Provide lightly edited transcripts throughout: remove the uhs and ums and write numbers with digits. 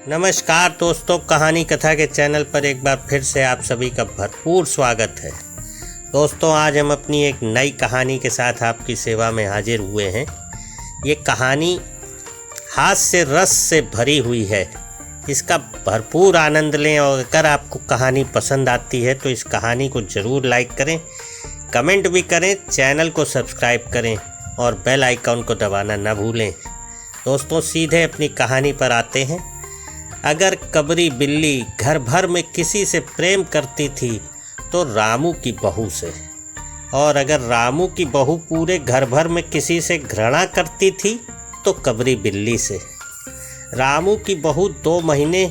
नमस्कार दोस्तों, कहानी कथा के चैनल पर एक बार फिर से आप सभी का भरपूर स्वागत है। दोस्तों, आज हम अपनी एक नई कहानी के साथ आपकी सेवा में हाजिर हुए हैं। ये कहानी हास्य रस से भरी हुई है। इसका भरपूर आनंद लें और अगर आपको कहानी पसंद आती है तो इस कहानी को ज़रूर लाइक करें, कमेंट भी करें, चैनल को सब्सक्राइब करें और बेल आइकन को दबाना न भूलें। दोस्तों, सीधे अपनी कहानी पर आते हैं। अगर कबरी बिल्ली घर भर में किसी से प्रेम करती थी तो रामू की बहू से, और अगर रामू की बहू पूरे घर भर में किसी से घृणा करती थी तो कबरी बिल्ली से। रामू की बहू 2 महीने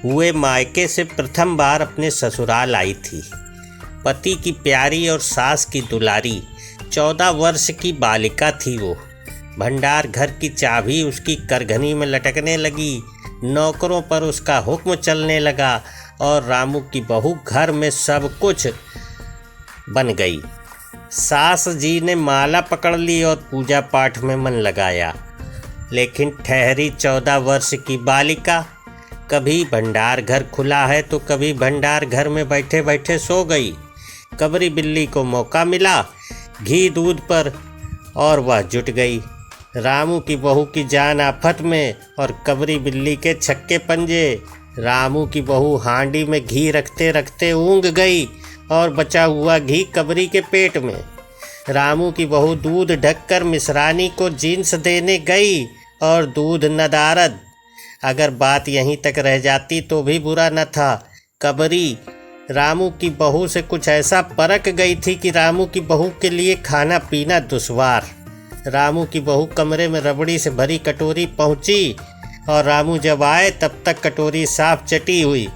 हुए मायके से प्रथम बार अपने ससुराल आई थी। पति की प्यारी और सास की दुलारी 14 वर्ष की बालिका थी वो। भंडार घर की चाबी उसकी करघनी में लटकने लगी, नौकरों पर उसका हुक्म चलने लगा और रामू की बहू घर में सब कुछ बन गई। सास जी ने माला पकड़ ली और पूजा पाठ में मन लगाया, लेकिन ठहरी 14 वर्ष की बालिका कभी भंडार घर खुला है तो कभी भंडार घर में बैठे बैठे सो गई। कबरी बिल्ली को मौका मिला घी दूध पर और वह जुट गई। रामू की बहू की जान आफत में और कबरी बिल्ली के छक्के पंजे। रामू की बहू हांडी में घी रखते रखते ऊँग गई और बचा हुआ घी कबरी के पेट में। रामू की बहू दूध ढककर मिसरानी को जींस देने गई और दूध नदारद। अगर बात यहीं तक रह जाती तो भी बुरा न था। कबरी रामू की बहू से कुछ ऐसा परख गई थी कि रामू की बहू के लिए खाना पीना दुश्वार। रामू की बहू कमरे में रबड़ी से भरी कटोरी पहुंची और रामू जब आए तब तक कटोरी साफ चटी हुई।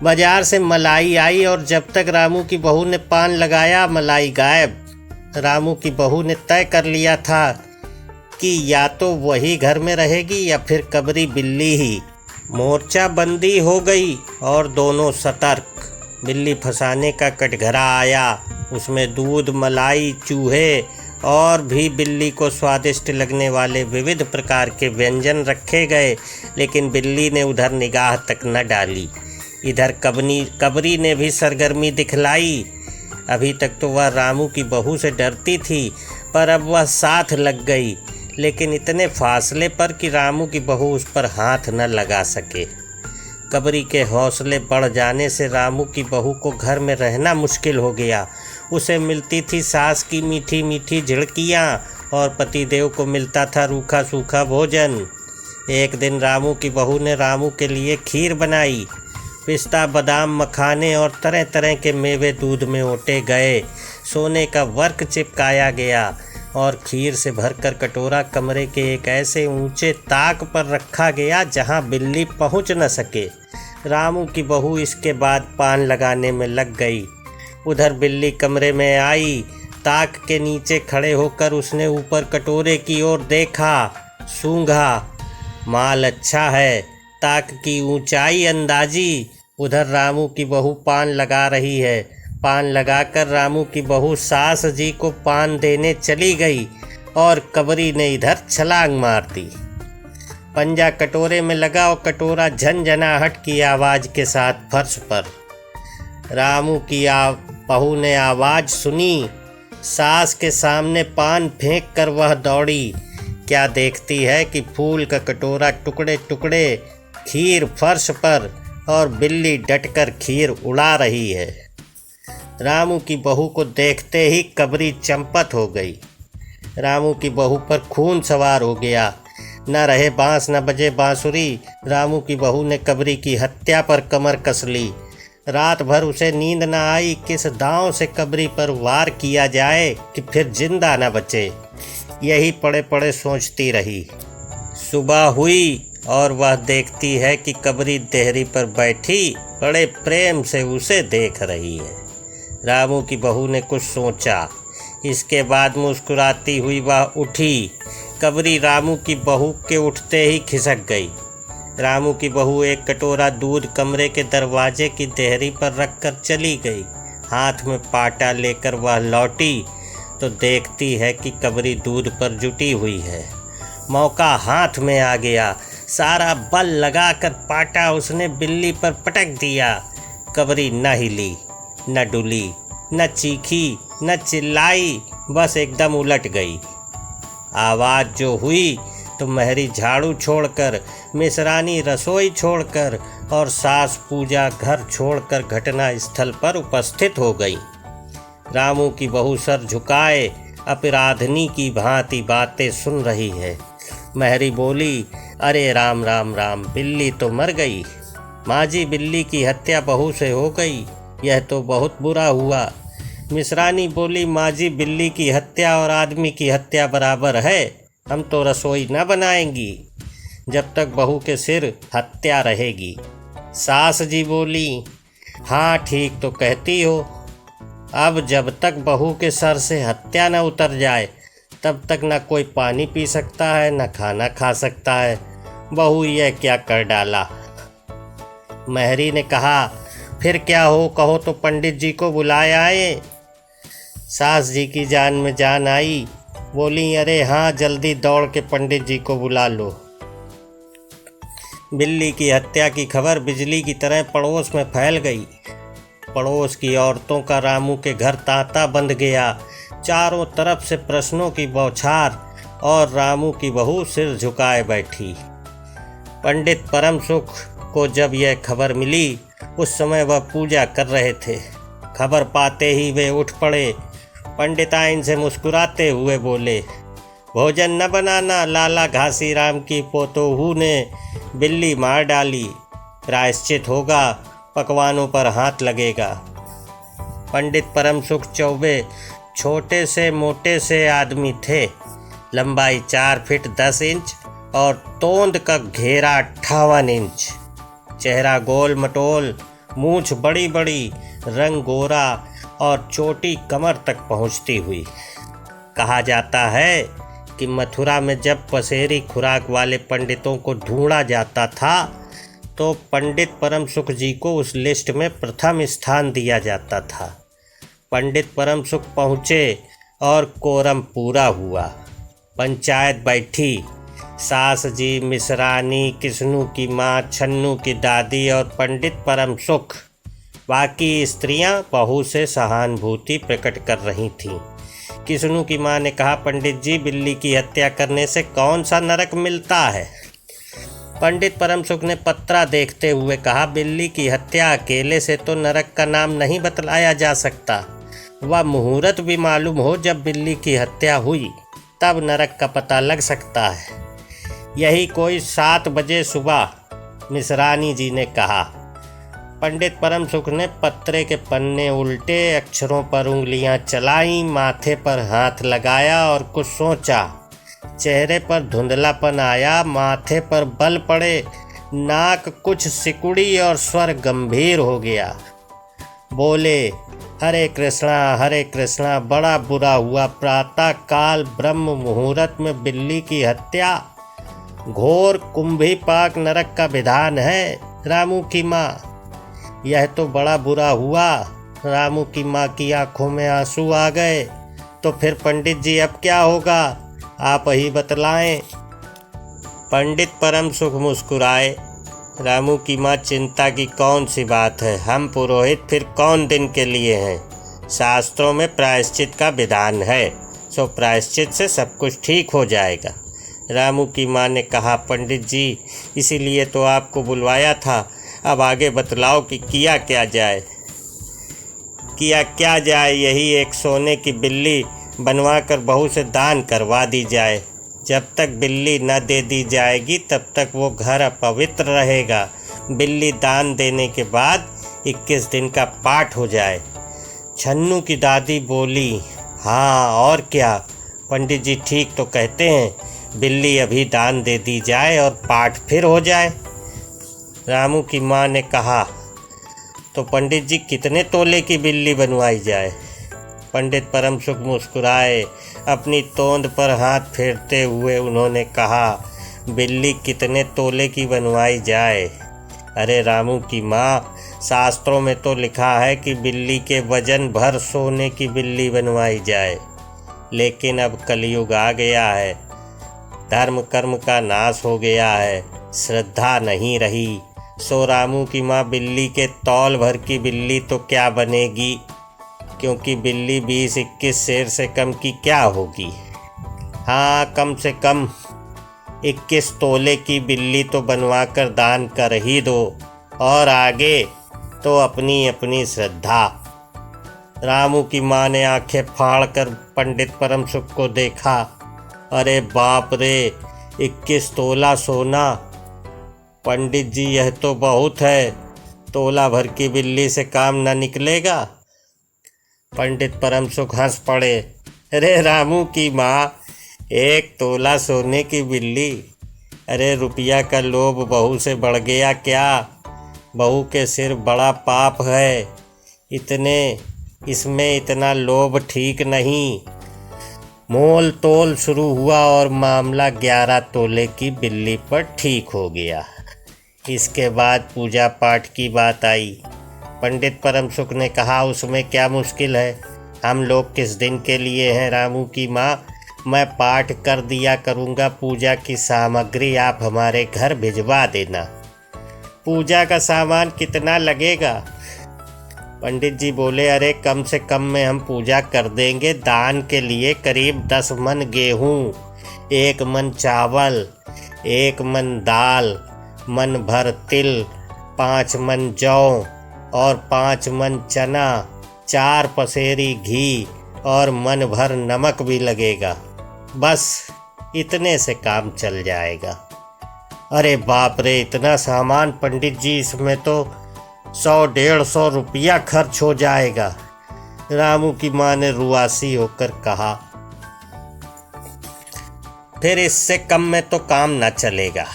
बाजार से मलाई आई और जब तक रामू की बहू ने पान लगाया मलाई गायब। रामू की बहू ने तय कर लिया था कि या तो वही घर में रहेगी या फिर कबरी बिल्ली ही। मोर्चा बंदी हो गई और दोनों सतर्क। बिल्ली फंसाने का कटघरा आया, उसमें दूध, मलाई, चूहे और भी बिल्ली को स्वादिष्ट लगने वाले विविध प्रकार के व्यंजन रखे गए, लेकिन बिल्ली ने उधर निगाह तक न डाली। इधर कबरी ने भी सरगर्मी दिखलाई। अभी तक तो वह रामू की बहू से डरती थी, पर अब वह साथ लग गई, लेकिन इतने फासले पर कि रामू की बहू उस पर हाथ न लगा सके। कबरी के हौसले बढ़ जाने से रामू की बहू को घर में रहना मुश्किल हो गया। उसे मिलती थी सास की मीठी मीठी झिड़कियाँ और पतिदेव को मिलता था रूखा सूखा भोजन। एक दिन रामू की बहू ने रामू के लिए खीर बनाई। पिस्ता, बादाम, मखाने और तरह तरह के मेवे दूध में ओटे गए। सोने का वर्क चिपकाया गया और खीर से भरकर कटोरा कमरे के एक ऐसे ऊंचे ताक पर रखा गया जहां बिल्ली पहुंच न सके। रामू की बहू इसके बाद पान लगाने में लग गई। उधर बिल्ली कमरे में आई। ताक के नीचे खड़े होकर उसने ऊपर कटोरे की ओर देखा, सूंघा, माल अच्छा है, ताक की ऊंचाई अंदाजी। उधर रामू की बहू पान लगा रही है। पान लगाकर रामू की बहू सास जी को पान देने चली गई और कबरी ने इधर छलांग मार दी। पंजा कटोरे में लगा और कटोरा झनझनाहट की आवाज़ के साथ फर्श पर। रामू की बहू ने आवाज़ सुनी। सास के सामने पान फेंक कर वह दौड़ी। क्या देखती है कि फूल का कटोरा टुकड़े टुकड़े, खीर फर्श पर और बिल्ली डटकर खीर उड़ा रही है। रामू की बहू को देखते ही कबरी चंपत हो गई। रामू की बहू पर खून सवार हो गया। न रहे बांस न बजे बांसुरी। रामू की बहू ने कबरी की हत्या पर कमर कस ली। रात भर उसे नींद न आई। किस दांव से कबरी पर वार किया जाए कि फिर जिंदा न बचे, यही पड़े पड़े सोचती रही। सुबह हुई और वह देखती है कि कबरी देहरी पर बैठी बड़े प्रेम से उसे देख रही है। रामू की बहू ने कुछ सोचा। इसके बाद मुस्कुराती हुई वह उठी। कबरी रामू की बहू के उठते ही खिसक गई। रामू की बहू एक कटोरा दूध कमरे के दरवाजे की देहरी पर रखकर चली गई। हाथ में पाटा लेकर वह लौटी तो देखती है कि कबरी दूध पर जुटी हुई है। मौका हाथ में आ गया। सारा बल लगाकर पाटा उसने बिल्ली पर पटक दिया। कबरी न हिली, न डुली, न चीखी, न चिल्लाई, बस एकदम उलट गई। आवाज़ जो हुई तो महरी झाड़ू छोड़कर, मिसरानी रसोई छोड़कर और सास पूजा घर छोड़कर घटना स्थल पर उपस्थित हो गई। रामू की बहू सर झुकाए अपराधनी की भांति बातें सुन रही है। महरी बोली, अरे राम राम राम, बिल्ली तो मर गई। माँ जी, बिल्ली की हत्या बहू से हो गई, यह तो बहुत बुरा हुआ। मिसरानी बोली, माँ जी, बिल्ली की हत्या और आदमी की हत्या बराबर है, हम तो रसोई न बनाएंगी जब तक बहू के सिर हत्या रहेगी। सास जी बोली, हाँ ठीक तो कहती हो, अब जब तक बहू के सर से हत्या न उतर जाए तब तक न कोई पानी पी सकता है, न खाना खा सकता है। बहू यह क्या कर डाला। महरी ने कहा, फिर क्या हो, कहो तो पंडित जी को बुलाए आए। सास जी की जान में जान आई, बोली, अरे हाँ, जल्दी दौड़ के पंडित जी को बुला लो। बिल्ली की हत्या की खबर बिजली की तरह पड़ोस में फैल गई। पड़ोस की औरतों का रामू के घर तांता बंध गया। चारों तरफ से प्रश्नों की बौछार और रामू की बहू सिर झुकाए बैठी। पंडित परम सुख को जब यह खबर मिली, उस समय वह पूजा कर रहे थे। खबर पाते ही वे उठ पड़े। पंडिताइन से मुस्कुराते हुए बोले, भोजन न बनाना, लाला घासीराम की पोतोहू ने बिल्ली मार डाली, प्रायश्चित होगा, पकवानों पर हाथ लगेगा। पंडित परम सुख चौबे छोटे से मोटे से आदमी थे। लंबाई 4 फीट 10 इंच और तोंद का घेरा 58 इंच। चेहरा गोल मटोल, मूंछ बड़ी बड़ी, रंग गोरा और चोटी कमर तक पहुंचती हुई। कहा जाता है कि मथुरा में जब पसेरी खुराक वाले पंडितों को ढूंढा जाता था तो पंडित परम सुख जी को उस लिस्ट में प्रथम स्थान दिया जाता था। पंडित परम सुख पहुँचे और कोरम पूरा हुआ। पंचायत बैठी। सास जी, मिसरानी, किस्नू की माँ, छन्नू की दादी और पंडित परम सुख, बाकी स्त्रियां बहू से सहानुभूति प्रकट कर रही थीं। किस्नू की माँ ने कहा, पंडित जी, बिल्ली की हत्या करने से कौन सा नरक मिलता है। पंडित परम सुख ने पत्रा देखते हुए कहा, बिल्ली की हत्या अकेले से तो नरक का नाम नहीं बतलाया जा सकता। वह मुहूर्त भी मालूम हो जब बिल्ली की हत्या हुई, तब नरक का पता लग सकता है। यही कोई 7 बजे सुबह, मिसरानी जी ने कहा। पंडित परम सुख ने पत्रे के पन्ने उल्टे, अक्षरों पर उंगलियां चलाई, माथे पर हाथ लगाया और कुछ सोचा। चेहरे पर धुंधलापन आया, माथे पर बल पड़े, नाक कुछ सिकुड़ी और स्वर गंभीर हो गया। बोले, हरे कृष्णा, बड़ा बुरा हुआ। प्रातः काल ब्रह्म मुहूर्त में बिल्ली की हत्या, घोर कुंभी पाक नरक का विधान है। रामू की माँ, यह तो बड़ा बुरा हुआ। रामू की माँ की आंखों में आंसू आ गए। तो फिर पंडित जी अब क्या होगा, आप ही बतलाएं। पंडित परम सुख मुस्कुराए। रामू की माँ, चिंता की कौन सी बात है, हम पुरोहित फिर कौन दिन के लिए हैं। शास्त्रों में प्रायश्चित का विधान है, सो प्रायश्चित से सब कुछ ठीक हो जाएगा। रामू की माँ ने कहा, पंडित जी, इसीलिए तो आपको बुलवाया था। अब आगे बतलाओ कि किया क्या जाए। यही एक सोने की बिल्ली बनवा कर बहू से दान करवा दी जाए। जब तक बिल्ली न दे दी जाएगी तब तक वो घर अपवित्र रहेगा। बिल्ली दान देने के बाद 21 दिन का पाठ हो जाए। छन्नू की दादी बोली, हाँ और क्या, पंडित जी ठीक तो कहते हैं। बिल्ली अभी दान दे दी जाए और पाठ फिर हो जाए। रामू की माँ ने कहा, तो पंडित जी कितने तोले की बिल्ली बनवाई जाए। पंडित परम सुख मुस्कुराए। अपनी तोंद पर हाथ फेरते हुए उन्होंने कहा, बिल्ली कितने तोले की बनवाई जाए। अरे रामू की माँ, शास्त्रों में तो लिखा है कि बिल्ली के वजन भर सोने की बिल्ली बनवाई जाए। लेकिन अब कलयुग आ गया है, धर्म कर्म का नाश हो गया है, श्रद्धा नहीं रही। सो रामू की माँ बिल्ली के तौल भर की बिल्ली तो क्या बनेगी, क्योंकि बिल्ली 20-21 सेर से कम की क्या होगी। हाँ, कम से कम 21 तोले की बिल्ली तो बनवा कर दान कर ही दो, और आगे तो अपनी अपनी श्रद्धा। रामू की माँ ने आंखें फाड़ कर पंडित परम सुख को देखा। अरे बाप रे, 21 तोला सोना! पंडित जी, यह तो बहुत है। तोला भर की बिल्ली से काम न निकलेगा। पंडित परम सुख हंस पड़े। अरे रामू की माँ, 1 तोला सोने की बिल्ली! अरे रुपया का लोभ बहू से बढ़ गया क्या? बहू के सिर बड़ा पाप है। इसमें इतना लोभ ठीक नहीं। मोल तोल शुरू हुआ और मामला 11 तोले की बिल्ली पर ठीक हो गया। इसके बाद पूजा पाठ की बात आई। पंडित परम सुख ने कहा, उसमें क्या मुश्किल है, हम लोग किस दिन के लिए हैं। रामू की माँ, मैं पाठ कर दिया करूँगा, पूजा की सामग्री आप हमारे घर भिजवा देना। पूजा का सामान कितना लगेगा? पंडित जी बोले, अरे कम से कम में हम पूजा कर देंगे। दान के लिए करीब 10 मन गेहूँ, 1 मन चावल, 1 मन दाल, मन भर तिल, 5 मन जौ और 5 मन चना, 4 पसेरी घी और मन भर नमक भी लगेगा। बस इतने से काम चल जाएगा। अरे बाप रे, इतना सामान पंडित जी, इसमें तो 100-150 रुपया खर्च हो जाएगा। रामू की माँ ने रुआसी होकर कहा, फिर इससे कम में तो काम न चलेगा।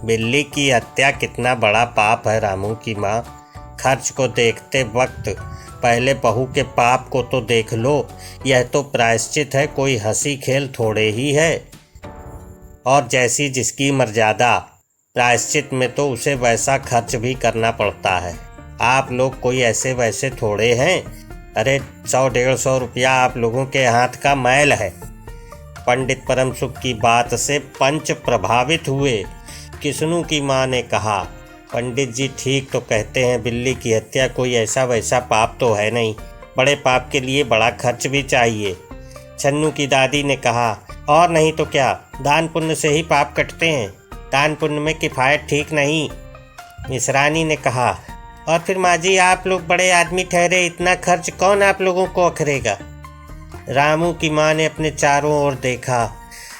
बिल्ली की हत्या कितना बड़ा पाप है रामू की माँ। खर्च को देखते वक्त पहले बहू के पाप को तो देख लो। यह तो प्रायश्चित है, कोई हंसी खेल थोड़े ही है। और जैसी जिसकी मर्यादा, प्रायश्चित में तो उसे वैसा खर्च भी करना पड़ता है। आप लोग कोई ऐसे वैसे थोड़े हैं। अरे 100-150 रुपया आप लोगों के हाथ का मैल है। पंडित परम सुख की बात से पंच प्रभावित हुए। किस्नू की माँ ने कहा, पंडित जी ठीक तो कहते हैं, बिल्ली की हत्या कोई ऐसा वैसा पाप तो है नहीं। बड़े पाप के लिए बड़ा खर्च भी चाहिए। छन्नू की दादी ने कहा, और नहीं तो क्या, दान पुण्य से ही पाप कटते हैं, दान पुण्य में किफ़ायत ठीक नहीं। मिसरानी ने कहा, और फिर माँ जी, आप लोग बड़े आदमी ठहरे, इतना खर्च कौन आप लोगों को अखरेगा। रामू की माँ ने अपने चारों ओर देखा।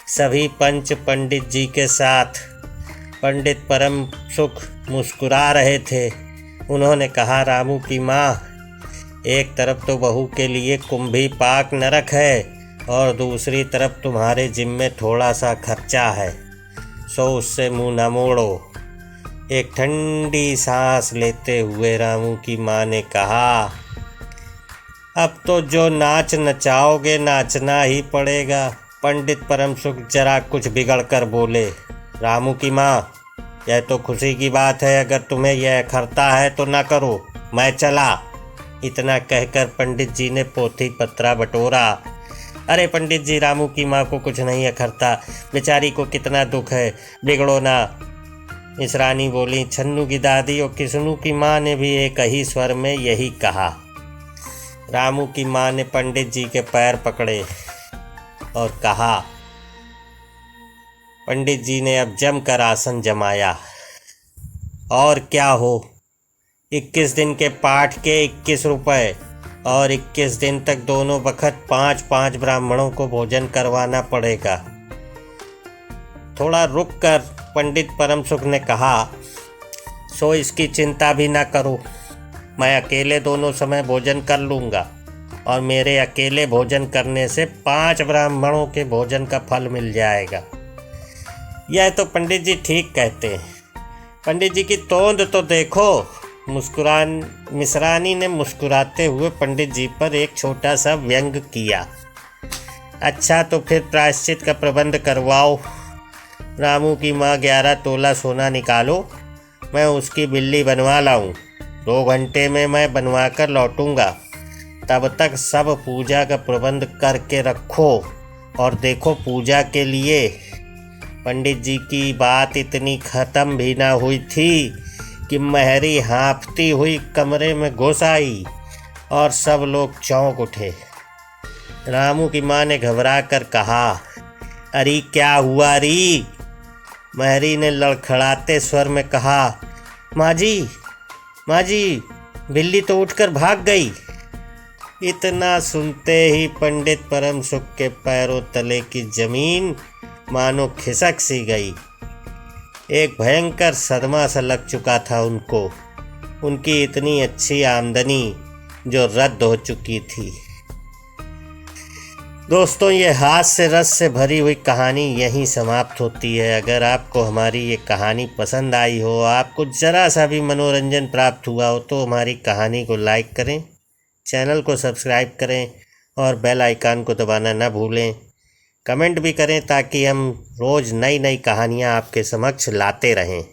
सभी पंच पंडित जी के साथ पंडित परम सुख मुस्कुरा रहे थे। उन्होंने कहा, रामू की माँ, एक तरफ तो बहू के लिए कुंभी पाक नरक है और दूसरी तरफ तुम्हारे जिम्मे थोड़ा सा खर्चा है, सो उससे मुंह न मोड़ो। एक ठंडी सांस लेते हुए रामू की माँ ने कहा, अब तो जो नाच नचाओगे नाचना ही पड़ेगा। पंडित परम सुख जरा कुछ बिगड़ कर बोले, रामू की माँ, यह तो खुशी की बात है, अगर तुम्हें यह अखरता है तो ना करो, मैं चला। इतना कहकर पंडित जी ने पोथी पत्रा बटोरा। अरे पंडित जी, रामू की माँ को कुछ नहीं अखरता, बेचारी को कितना दुख है, बिगड़ो ना। मिसरानी बोली। छन्नू की दादी और किस्नू की माँ ने भी एक ही स्वर में यही कहा। रामू की माँ ने पंडित जी के पैर पकड़े और कहा। पंडित जी ने अब जमकर आसन जमाया। और क्या हो, 21 दिन के पाठ के 21 रुपए और 21 दिन तक दोनों वक्त 5-5 ब्राह्मणों को भोजन करवाना पड़ेगा। थोड़ा रुक कर पंडित परम सुख ने कहा, सो इसकी चिंता भी ना करो, मैं अकेले दोनों समय भोजन कर लूँगा और मेरे अकेले भोजन करने से 5 ब्राह्मणों के भोजन का फल मिल जाएगा। यह तो पंडित जी ठीक कहते हैं। पंडित जी की तोंद तो देखो। मिसरानी ने मुस्कुराते हुए पंडित जी पर एक छोटा सा व्यंग किया। अच्छा, तो फिर प्रायश्चित का प्रबंध करवाओ। रामू की माँ 11 तोला सोना निकालो, मैं उसकी बिल्ली बनवा लाऊं। 2 घंटे में मैं बनवा कर लौटूंगा। तब तक सब पूजा का प्रबंध करके रखो। और देखो, पूजा के लिए पंडित जी की बात इतनी ख़त्म भी ना हुई थी कि महरी हाँफती हुई कमरे में घुस आई और सब लोग चौंक उठे। रामू की माँ ने घबरा कर कहा, अरे क्या हुआ री? महरी ने लड़खड़ाते स्वर में कहा, माँ जी बिल्ली तो उठकर भाग गई। इतना सुनते ही पंडित परम सुख के पैरों तले की जमीन मानो खिसक सी गई। एक भयंकर सदमा सा लग चुका था उनको, उनकी इतनी अच्छी आमदनी जो रद्द हो चुकी थी। दोस्तों, ये हास्य रस से भरी हुई कहानी यहीं समाप्त होती है। अगर आपको हमारी ये कहानी पसंद आई हो, आपको ज़रा सा भी मनोरंजन प्राप्त हुआ हो, तो हमारी कहानी को लाइक करें, चैनल को सब्सक्राइब करें और बेल आइकन को दबाना न भूलें। कमेंट भी करें ताकि हम रोज़ नई नई कहानियाँ आपके समक्ष लाते रहें।